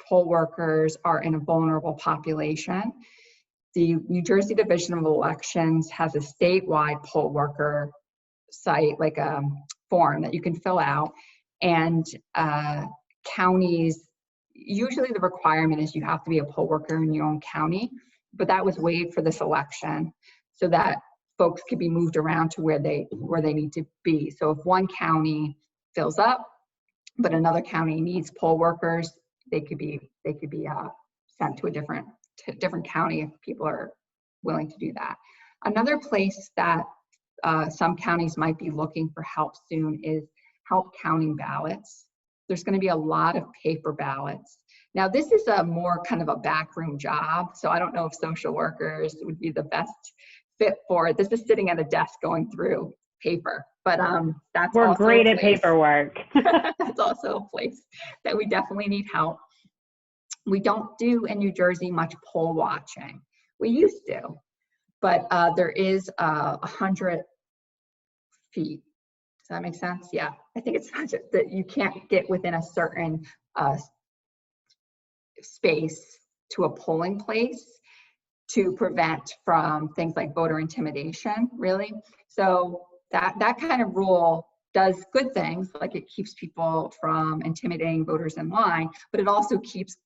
poll workers are in a vulnerable population. The New Jersey Division of Elections has a statewide poll worker site, like a form that you can fill out, and counties, usually the requirement is you have to be a poll worker in your own county, but that was waived for this election so that folks could be moved around to where they need to be. So if one county fills up, but another county needs poll workers, they could be sent to a different county if people are willing to do that. Another place that some counties might be looking for help soon is help counting ballots. There's going to be a lot of paper ballots. Now, this is a more kind of a backroom job, so I don't know if social workers would be the best fit for it. This is sitting at a desk going through paper, but that's We're also great at paperwork. That's also a place that we definitely need help. We don't do in New Jersey much poll watching. We used to, but there is 100 feet. Does that make sense? Yeah, I think it's not just that you can't get within a certain space to a polling place to prevent from things like voter intimidation, really. So that kind of rule does good things, like it keeps people from intimidating voters in line, but it also keeps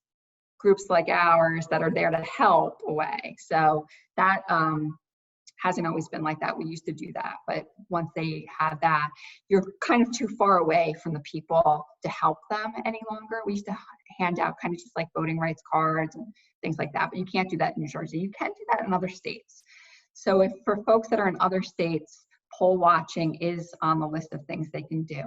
groups like ours that are there to help away. So that hasn't always been like that. We used to do that, but once they had that, you're kind of too far away from the people to help them any longer. We used to hand out kind of just like voting rights cards and things like that, but you can't do that in New Jersey. You can do that in other states. So if for folks that are in other states, poll watching is on the list of things they can do.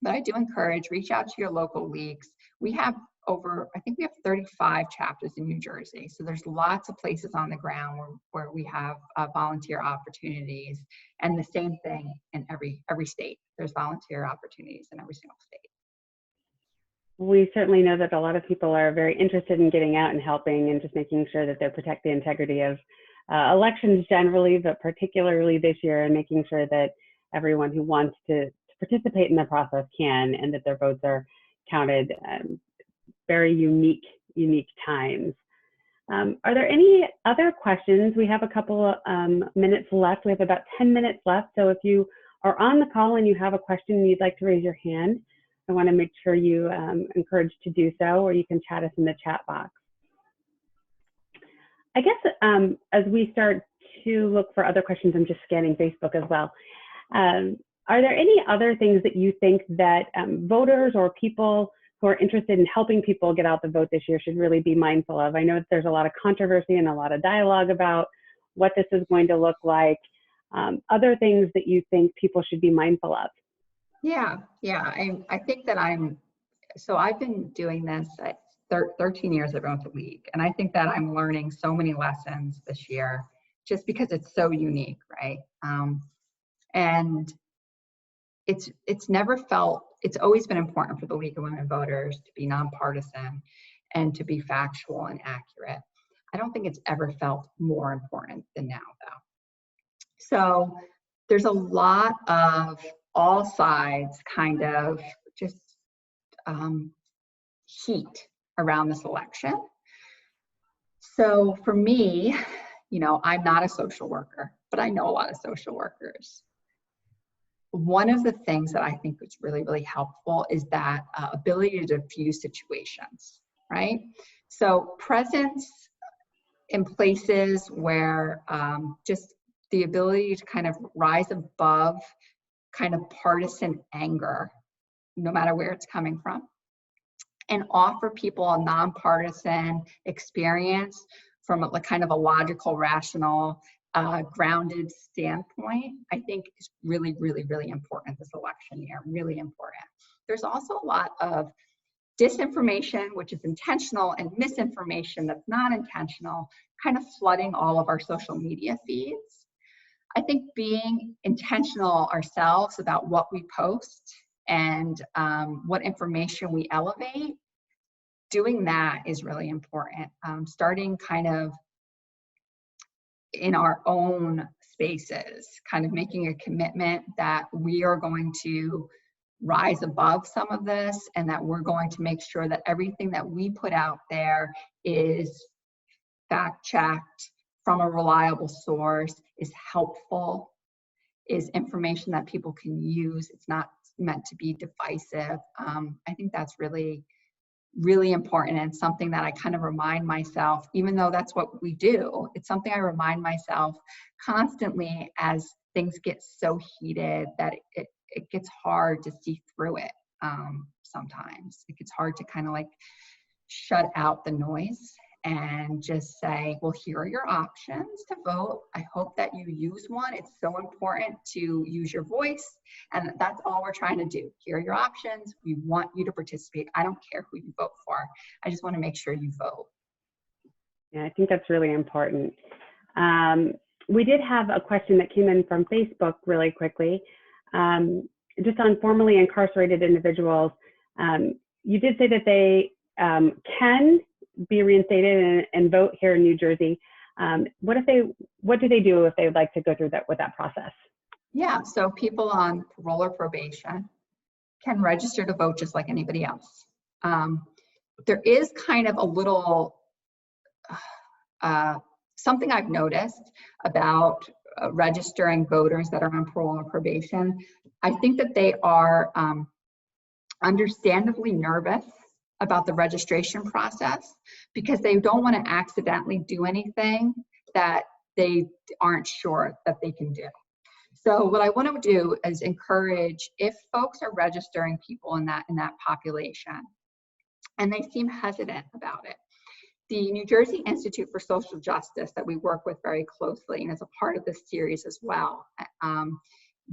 But I do encourage, reach out to your local leagues. We have I think we have 35 chapters in New Jersey. So there's lots of places on the ground where we have volunteer opportunities, and the same thing in every state. There's volunteer opportunities in every single state. We certainly know that a lot of people are very interested in getting out and helping and just making sure that they protect the integrity of elections generally, but particularly this year, and making sure that everyone who wants to participate in the process can, and that their votes are counted. Very unique times. Are there any other questions? We have a couple minutes left. We have about 10 minutes left. So if you are on the call and you have a question and you'd like to raise your hand, I want to make sure you encouraged to do so, or you can chat us in the chat box. I guess as we start to look for other questions, I'm just scanning Facebook as well. Are there any other things that you think that voters or people who are interested in helping people get out the vote this year should really be mindful of? I know that there's a lot of controversy and a lot of dialogue about what this is going to look like. Other things that you think people should be mindful of? Yeah. I think that I've been doing this 13 years at Vote the League, and I think that I'm learning so many lessons this year just because it's so unique, right? And it's always been important for the League of Women Voters to be nonpartisan and to be factual and accurate. I don't think it's ever felt more important than now, though. So there's a lot of all sides kind of just heat around this election. So for me, I'm not a social worker, but I know a lot of social workers. One of the things that I think is really, really helpful is that ability to diffuse situations, right? So presence in places where just the ability to kind of rise above kind of partisan anger, no matter where it's coming from, and offer people a nonpartisan experience from a kind of a logical, rational, grounded standpoint, I think is really, really, really important this election year, really important. There's also a lot of disinformation, which is intentional, and misinformation that's not intentional, kind of flooding all of our social media feeds. I think being intentional ourselves about what we post and what information we elevate, doing that is really important. Starting kind of in our own spaces, kind of making a commitment that we are going to rise above some of this, and that we're going to make sure that everything that we put out there is fact-checked, from a reliable source, is helpful, is information that people can use. It's not meant to be divisive. I think that's really, really important, and something that I kind of remind myself, even though that's what we do, it's something I remind myself constantly as things get so heated that it gets hard to see through it. Sometimes it gets hard to kind of like shut out the noise and just say, well, here are your options to vote. I hope that you use one. It's so important to use your voice, and that's all we're trying to do. Here are your options. We want you to participate. I don't care who you vote for. I just want to make sure you vote. Yeah, I think that's really important. We did have a question that came in from Facebook really quickly, just on formerly incarcerated individuals. You did say that they can be reinstated and vote here in New Jersey. What do they do if they would like to go through with that process? Yeah, so people on parole or probation can register to vote just like anybody else. There is kind of a little something I've noticed about registering voters that are on parole or probation. I think that they are understandably nervous about the registration process because they don't want to accidentally do anything that they aren't sure that they can do. So what I want to do is encourage, if folks are registering people in that population and they seem hesitant about it, the New Jersey Institute for Social Justice that we work with very closely and is a part of this series as well,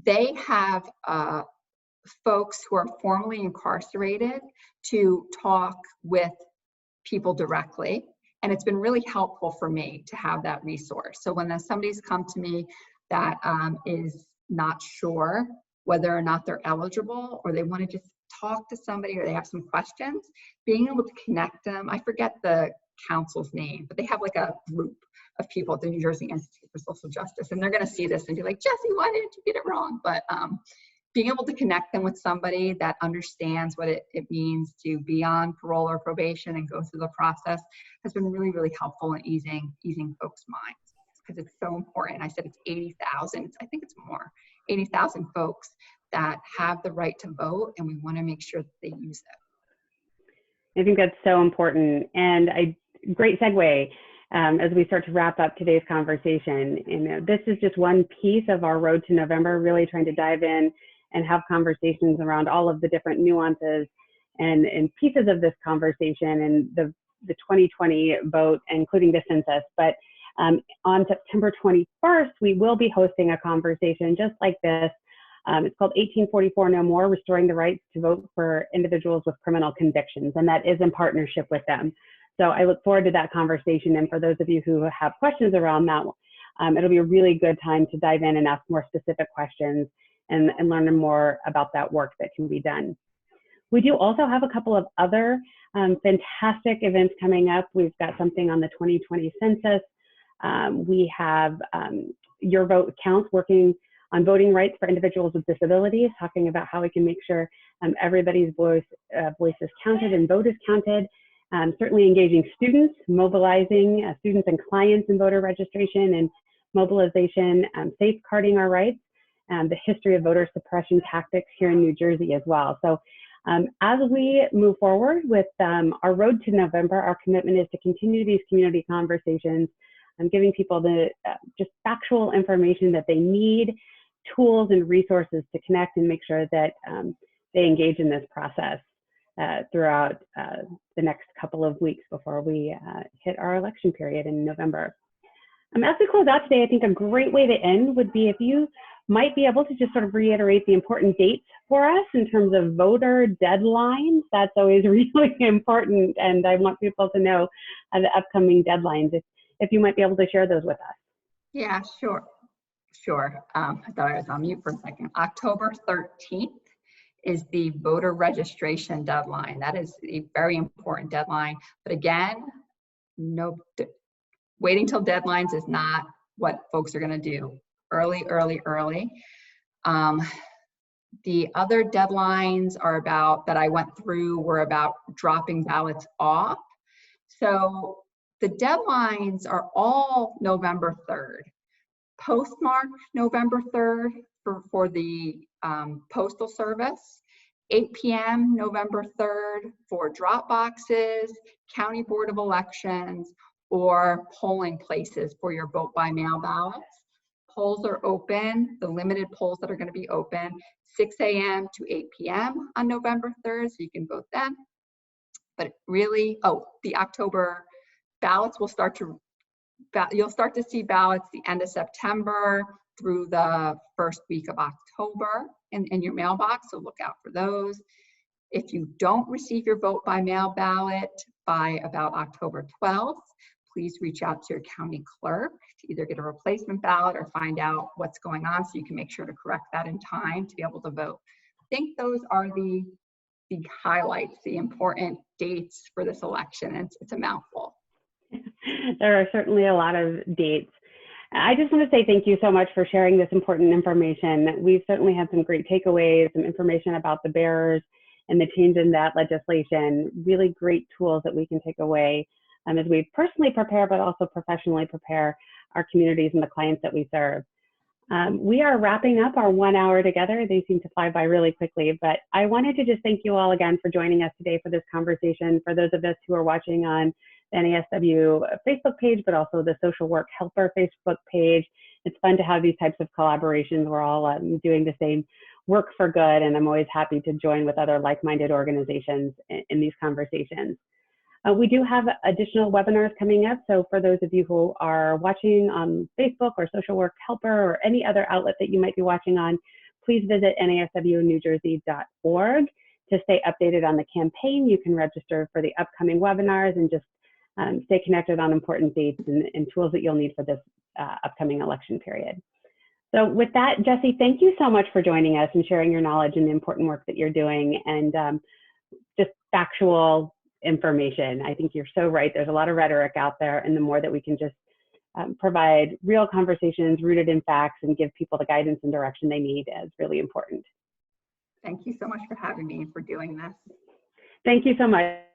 they have folks who are formerly incarcerated to talk with people directly. And it's been really helpful for me to have that resource. So when somebody's come to me that is not sure whether or not they're eligible, or they want to just talk to somebody, or they have some questions, being able to connect them. I forget the council's name, but they have like a group of people at the New Jersey Institute for Social Justice, and they're going to see this and be like, Jesse, why didn't you get it wrong? But being able to connect them with somebody that understands what it means to be on parole or probation and go through the process has been really, really helpful in easing folks' minds, because it's so important. I said it's 80,000. I think it's more, 80,000 folks that have the right to vote, and we want to make sure that they use it. I think that's so important, and great segue as we start to wrap up today's conversation. This is just one piece of our road to November, really trying to dive in and have conversations around all of the different nuances and pieces of this conversation and the 2020 vote, including the census. But on September 21st, we will be hosting a conversation just like this. It's called 1844 No More, Restoring the Rights to Vote for Individuals with Criminal Convictions, and that is in partnership with them. So I look forward to that conversation, and for those of you who have questions around that, it'll be a really good time to dive in and ask more specific questions and learn more about that work that can be done. We do also have a couple of other fantastic events coming up. We've got something on the 2020 census. We have Your Vote Counts, working on voting rights for individuals with disabilities, talking about how we can make sure everybody's voice is counted and vote is counted. Certainly engaging students, mobilizing students and clients in voter registration and mobilization, safeguarding our rights, the history of voter suppression tactics here in New Jersey as well. So as we move forward with our road to November, our commitment is to continue these community conversations and giving people the just factual information that they need, tools and resources to connect and make sure that they engage in this process throughout the next couple of weeks before we hit our election period in November. As we close out today, I think a great way to end would be if you might be able to just sort of reiterate the important dates for us in terms of voter deadlines. That's always really important, and I want people to know the upcoming deadlines, if you might be able to share those with us. Yeah, sure. I thought I was on mute for a second. October 13th is the voter registration deadline. That is a very important deadline. But again, waiting till deadlines is not what folks are going to do. Early. The other deadlines that I went through were about dropping ballots off. So the deadlines are all November 3rd. Postmark November 3rd for the Postal Service, 8 p.m. November 3rd for drop boxes, County Board of Elections, or polling places for your vote by mail ballots. Polls are open, the limited polls that are going to be open, 6 a.m. to 8 p.m. on November 3rd, so you can vote then. But really, the October ballots will you'll start to see ballots the end of September through the first week of October in your mailbox, so look out for those. If you don't receive your vote by mail ballot by about October 12th, please reach out to your county clerk to either get a replacement ballot or find out what's going on so you can make sure to correct that in time to be able to vote. I think those are the highlights, the important dates for this election. It's a mouthful. There are certainly a lot of dates. I just want to say thank you so much for sharing this important information. We've certainly had some great takeaways, some information about the bearers and the change in that legislation, really great tools that we can take away as we personally prepare, but also professionally prepare our communities and the clients that we serve. We are wrapping up our 1 hour together. They seem to fly by really quickly, but I wanted to just thank you all again for joining us today for this conversation. For those of us who are watching on the NASW Facebook page, but also the Social Work Helper Facebook page, it's fun to have these types of collaborations. We're all doing the same work for good, and I'm always happy to join with other like-minded organizations in these conversations. We do have additional webinars coming up, so for those of you who are watching on Facebook or Social Work Helper or any other outlet that you might be watching on, please visit NASWNewJersey.org to stay updated on the campaign. You can register for the upcoming webinars and just stay connected on important dates and tools that you'll need for this upcoming election period. So with that, Jesse, thank you so much for joining us and sharing your knowledge and the important work that you're doing and just factual information. I think you're so right. There's a lot of rhetoric out there, and the more that we can just provide real conversations rooted in facts and give people the guidance and direction they need is really important. Thank you so much for having me and for doing this. Thank you so much.